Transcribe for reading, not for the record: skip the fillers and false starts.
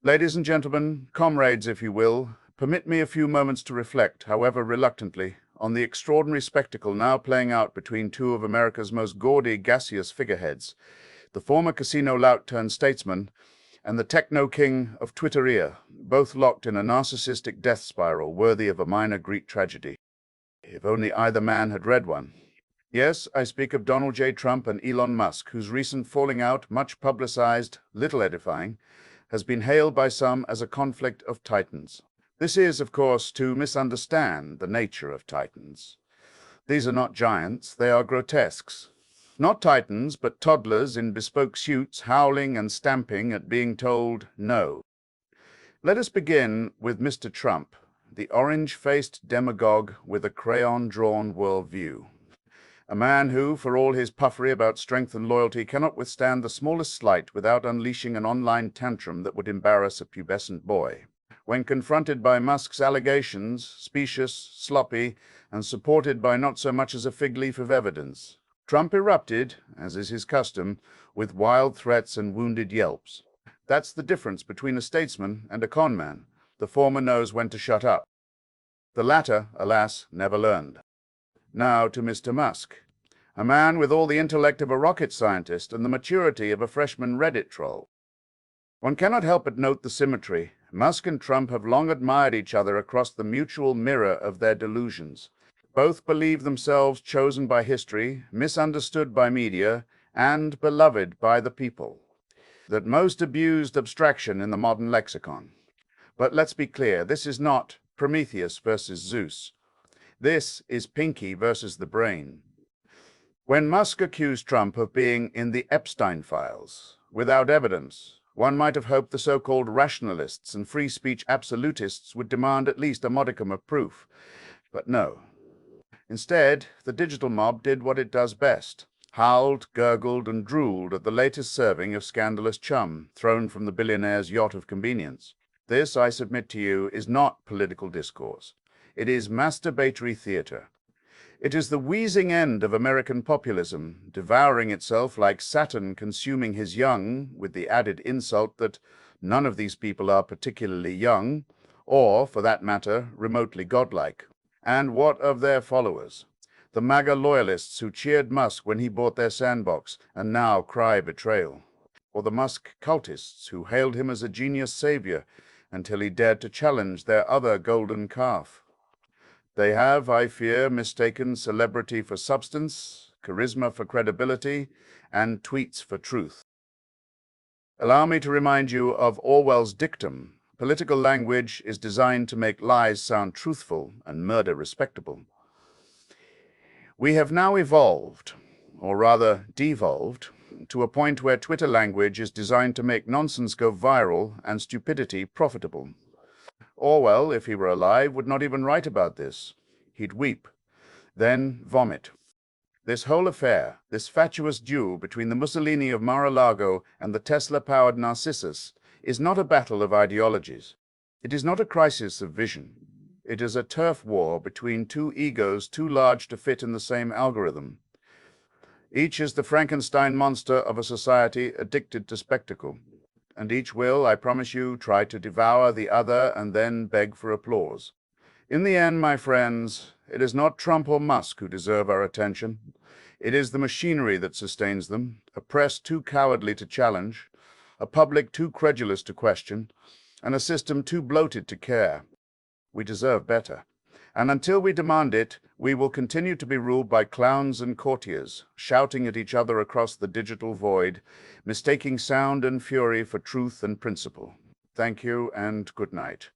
Ladies and gentlemen, comrades, if you will, permit me a few moments to reflect, however reluctantly, on the extraordinary spectacle now playing out between two of America's most gaudy, gaseous figureheads, the former casino lout turned statesman and the techno-king of Twitteria, both locked in a narcissistic death spiral worthy of a minor Greek tragedy. If only either man had read one. Yes, I speak of Donald J. Trump and Elon Musk, whose recent falling out, much publicized, little edifying, has been hailed by some as a conflict of titans. This is, of course, to misunderstand the nature of titans. These are not giants, they are grotesques. Not titans, but toddlers in bespoke suits howling and stamping at being told no. Let us begin with Mr. Trump, the orange-faced demagogue with a crayon-drawn worldview. A man who, for all his puffery about strength and loyalty, cannot withstand the smallest slight without unleashing an online tantrum that would embarrass a pubescent boy. When confronted by Musk's allegations, specious, sloppy, and supported by not so much as a fig leaf of evidence, Trump erupted, as is his custom, with wild threats and wounded yelps. That's the difference between a statesman and a conman. The former knows when to shut up. The latter, alas, never learned. Now to Mr. Musk, a man with all the intellect of a rocket scientist and the maturity of a freshman Reddit troll. One cannot help but note the symmetry. Musk and Trump have long admired each other across the mutual mirror of their delusions. Both believe themselves chosen by history, misunderstood by media, and beloved by the people. That most abused abstraction in the modern lexicon. But let's be clear, this is not Prometheus versus Zeus. This is Pinky versus the brain. When Musk accused Trump of being in the Epstein files, without evidence, one might have hoped the so-called rationalists and free speech absolutists would demand at least a modicum of proof. But no. Instead, the digital mob did what it does best. Howled, gurgled, and drooled at the latest serving of scandalous chum, thrown from the billionaire's yacht of convenience. This, I submit to you, is not political discourse. It is masturbatory theater. It is the wheezing end of American populism, devouring itself like Saturn consuming his young, with the added insult that none of these people are particularly young, or, for that matter, remotely godlike. And what of their followers? The MAGA loyalists who cheered Musk when he bought their sandbox and now cry betrayal. Or the Musk cultists who hailed him as a genius savior until he dared to challenge their other golden calf. They have, I fear, mistaken celebrity for substance, charisma for credibility, and tweets for truth. Allow me to remind you of Orwell's dictum. Political language is designed to make lies sound truthful and murder respectable. We have now evolved, or rather devolved, to a point where Twitter language is designed to make nonsense go viral and stupidity profitable. Orwell, if he were alive, would not even write about this. He'd weep, then vomit. This whole affair, this fatuous duel between the Mussolini of Mar-a-Lago and the Tesla-powered Narcissus, is not a battle of ideologies. It is not a crisis of vision. It is a turf war between two egos too large to fit in the same algorithm. Each is the Frankenstein monster of a society addicted to spectacle. And each will, I promise you, try to devour the other and then beg for applause. In the end, my friends, it is not Trump or Musk who deserve our attention. It is the machinery that sustains them, a press too cowardly to challenge, a public too credulous to question, and a system too bloated to care. We deserve better. And until we demand it, we will continue to be ruled by clowns and courtiers, shouting at each other across the digital void, mistaking sound and fury for truth and principle. Thank you, and good night.